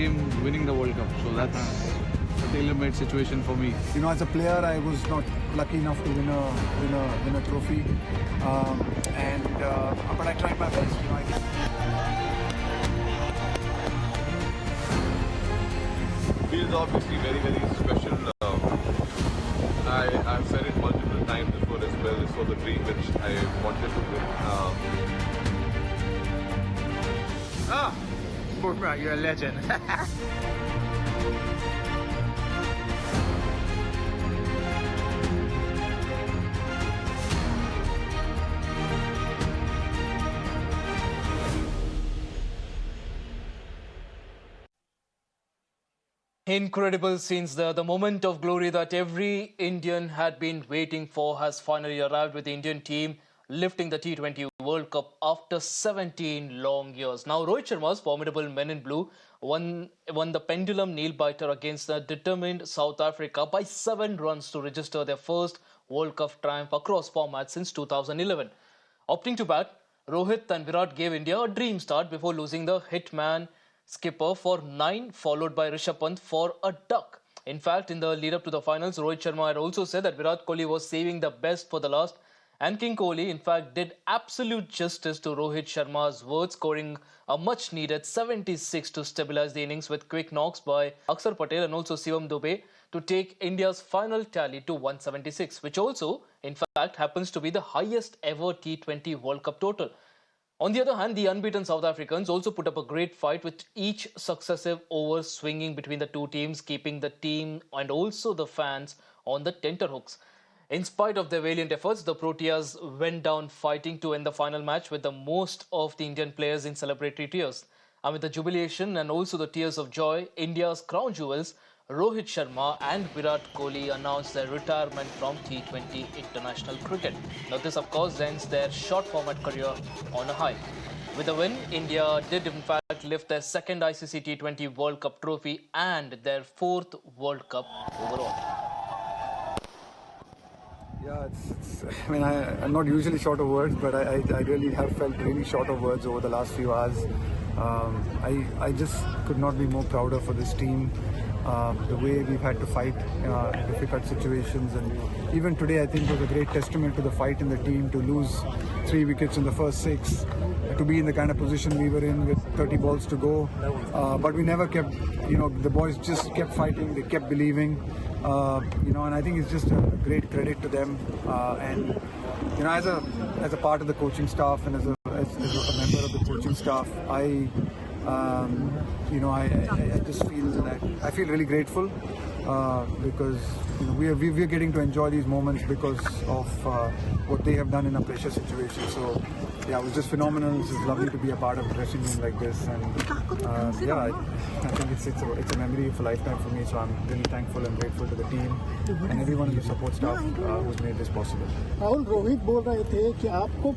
team winning the World Cup. So that's a tailor-made situation for me. You know, as a player, I was not lucky enough to win a trophy, but I tried my best. You know, Feels obviously very, very special. I've said it multiple times before as well. This was a dream which I wanted to win. Boomer, you're a legend. Incredible scenes there. The moment of glory that every Indian had been waiting for has finally arrived, with the Indian team lifting the T20 World Cup after 17 long years. Now, Rohit Sharma's formidable Men in Blue won the pendulum nail-biter against the determined South Africa by 7 runs to register their first World Cup triumph across formats since 2011. Opting to bat, Rohit and Virat gave India a dream start before losing the hitman skipper for 9, followed by Rishabh Pant for a duck. In fact, in the lead-up to the finals, Rohit Sharma had also said that Virat Kohli was saving the best for the last, and King Kohli, in fact, did absolute justice to Rohit Sharma's words, scoring a much-needed 76 to stabilize the innings with quick knocks by Akshar Patel and also Shivam Dube to take India's final tally to 176, which also, in fact, happens to be the highest ever T20 World Cup total. On the other hand, the unbeaten South Africans also put up a great fight, with each successive over swinging between the two teams, keeping the team and also the fans on the tenterhooks. In spite of their valiant efforts, the Proteas went down fighting to end the final match with the most of the Indian players in celebratory tears. Amid the jubilation and also the tears of joy, India's crown jewels, Rohit Sharma and Virat Kohli, announced their retirement from T20 international cricket. Now this of course ends their short format career on a high. With the win, India did in fact lift their second ICC T20 World Cup trophy and their 4th World Cup overall. Yeah, I'm not usually short of words, but I really have felt really short of words over the last few hours. I just could not be more prouder for this team. The way we've had to fight difficult situations, and even today I think was a great testament to the fight in the team, to lose 3 wickets in the first 6, to be in the kind of position we were in with 30 balls to go, but we never kept, the boys just kept fighting, they kept believing, and I think it's just a great credit to them, and as a part of the coaching staff and as a member of the coaching staff, I just feel that I feel really grateful because we're getting to enjoy these moments because of what they have done in a pressure situation. So yeah, it was just phenomenal. It's just lovely to be a part of a dressing room like this, and I think it's a memory of a lifetime for me. So I'm really thankful and grateful to the team and everyone in the support staff who's made this possible. Rahul, Rohit बोल रहे थे कि आपको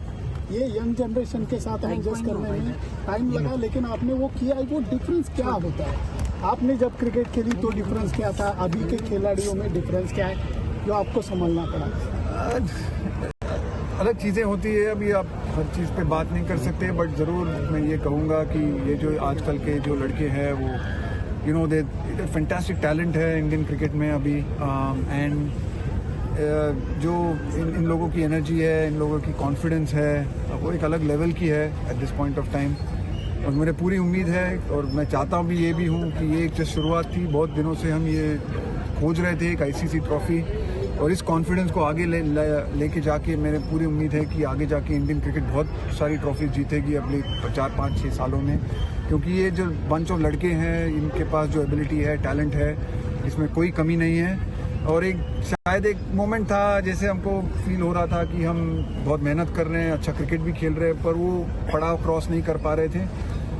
ये young generation के साथ adjust करने में टाइम लगा, लेकिन आपने वो किया। वो डिफरेंस क्या होता है? आपने जब क्रिकेट खेली तो डिफरेंस क्या था? अभी के खिलाड़ियों में डिफरेंस क्या है जो आपको संभालना पड़ा? अलग चीज़ें होती है, अभी आप हर चीज़ पे बात नहीं कर सकते, बट ज़रूर मैं ये कहूँगा कि ये जो आजकल के जो लड़के हैं वो दे फैंटास्टिक टैलेंट है इंडियन क्रिकेट में अभी, एंड जो इन लोगों की एनर्जी है, इन लोगों की कॉन्फिडेंस है, वो एक अलग लेवल की है at this point of time. और मुझे पूरी उम्मीद है और मैं चाहता हूँ भी ये भी हूँ कि ये एक जो शुरुआत थी, बहुत दिनों से हम ये खोज रहे थे एक आईसीसी ट्रॉफी, और इस कॉन्फिडेंस को आगे लेके जाके मेरे पूरी उम्मीद है कि आगे जाके इंडियन क्रिकेट बहुत सारी ट्रॉफीज जीतेगी अगले 4-5-6 सालों में, क्योंकि ये जो बंच ऑफ लड़के हैं इनके पास जो एबिलिटी है, टैलेंट है, इसमें कोई कमी नहीं है। और शायद एक मोमेंट था जैसे हमको फील हो रहा था कि हम बहुत मेहनत कर रहे हैं, अच्छा क्रिकेट भी खेल रहे हैं, पर वो पड़ाव क्रॉस नहीं कर पा रहे थे।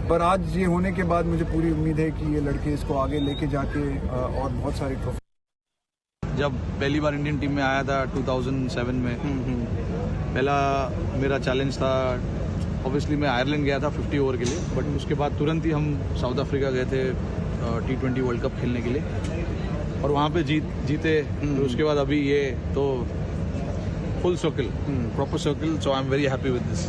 पर आज ये होने के बाद मुझे पूरी उम्मीद है कि ये लड़के इसको आगे लेके जाके और बहुत सारी ट्रॉफी। जब पहली बार इंडियन टीम में आया था 2007 में, पहला मेरा चैलेंज था, ऑब्वियसली मैं आयरलैंड गया था 50 ओवर के लिए, बट उसके बाद तुरंत ही हम साउथ अफ्रीका गए थे T20 वर्ल्ड कप खेलने के लिए, और वहाँ पे जीते। तो उसके बाद अभी ये तो full circle, proper circle, so I am very happy with this.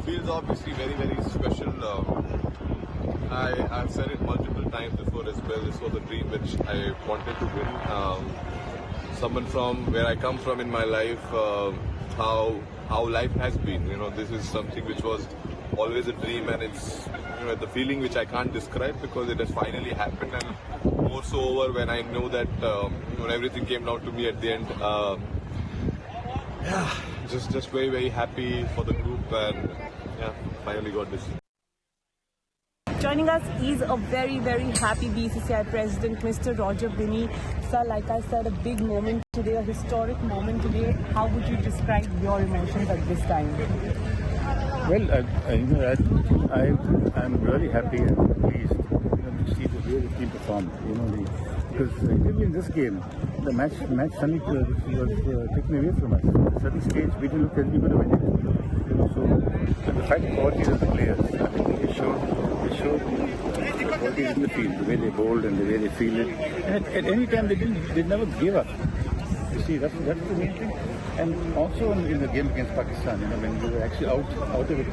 Feels obviously very, very special. I've said it multiple times before as well. This was a dream which I wanted to win. Someone from where I come from in my life, how life has been. You know, this is something which was always a dream, and it's the feeling which I can't describe because it has finally happened, and more so over when I know that when everything came down to me at the end. Yeah, just very happy for the group, and yeah, finally got this. Joining us is a very happy BCCI President, Mr. Roger Binny. Sir, like I said, a big moment today, a historic moment today. How would you describe your emotions at this time? Well, I'm really happy and pleased to see the way the team performed. Because even in this game, the match suddenly was taken away from us. At a certain stage, we didn't look as we were going to win it. So the fighting qualities of the players, I think they showed the qualities in the field, the way they bowled and the way they fielded. And at any time, they never gave up. You see, that's the main thing. And also in the game against Pakistan, when you were actually out of a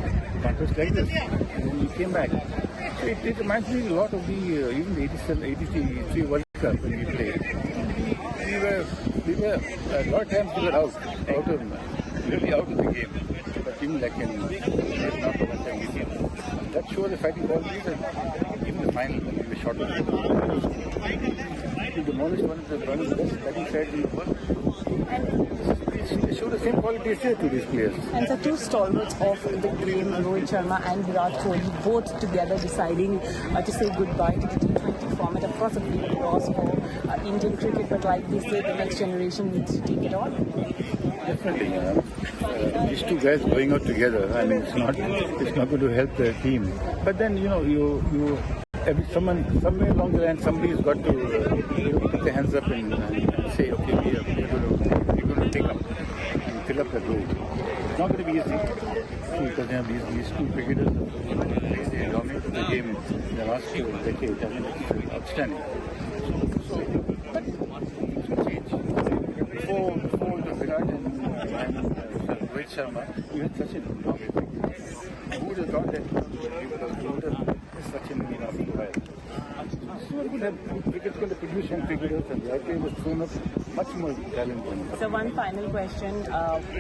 contest like this, and then you came back. So it reminds me a lot of even the 83 World Cup when we played. We were a lot of times we were really out of the game. But even like in Vietnam, that showed the fighting qualities, and even the final when we were short of we demolished one of the best batting sides in the world. And they show the same qualities here to these players. And the two stalwarts of the game, Rohit Sharma and Virat Kohli, both together deciding to say goodbye to the T20 format. Of course, a big loss for Indian cricket, but like they say, the next generation needs to take it on. Definitely. These two guys going out together, I mean, it's not going to help the team. But then, somewhere along the line, somebody's got to put their hands up and say, okay, we're going to take up and fill up the role. It's not going to be easy because these two cricketers, they dominated the game in the last decade. I mean, it's outstanding. But things will change. Before the Virat and Rohit Sharma, you had Sachin. Who would have thought that you would have Sachin after a while? Cricket's going to produce young cricketers, and the IPL has thrown up much more talent than it. So one final question.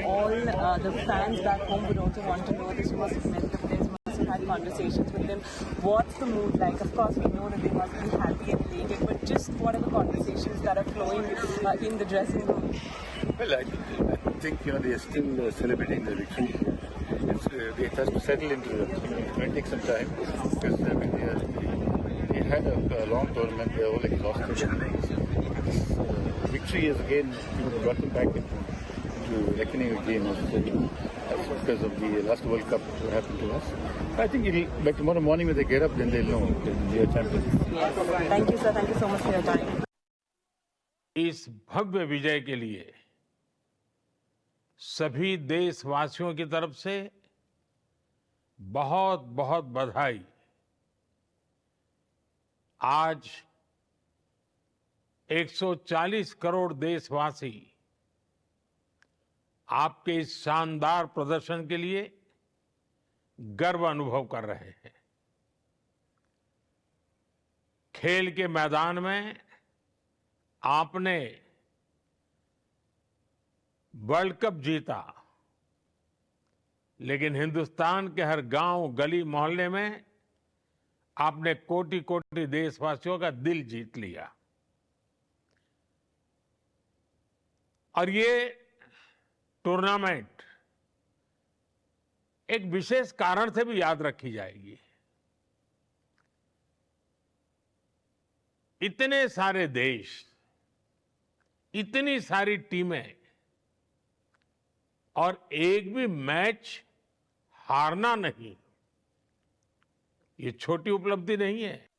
All the fans back home would also want to know, this must have met the players, must have had conversations with them. What's the mood like? Of course, we know that they must be happy and elated, but just what are the conversations that are flowing in the dressing room? Well, I think they are still celebrating the victory. It has to settle into it. It might take some time because they had a long tournament. They are all exhausted. Victory is again brought them back into reckoning again because of the last World Cup that happened to us. I think by tomorrow morning when they get up, then they'll know that they are champions. Yes. Thank you, sir. Thank you so much for your time. इस भव्य विजय के लिए सभी देशवासियों की तरफ से बहुत बहुत बधाई। आज 140 करोड़ देशवासी आपके इस शानदार प्रदर्शन के लिए गर्व अनुभव कर रहे हैं। खेल के मैदान में आपने वर्ल्ड कप जीता, लेकिन हिंदुस्तान के हर गांव, गली, मोहल्ले में आपने कोटि-कोटि देशवासियों का दिल जीत लिया। और ये टूर्नामेंट एक विशेष कारण से भी याद रखी जाएगी। इतने सारे देश, इतनी सारी टीमें और एक भी मैच हारना नहीं, ये छोटी उपलब्धि नहीं है।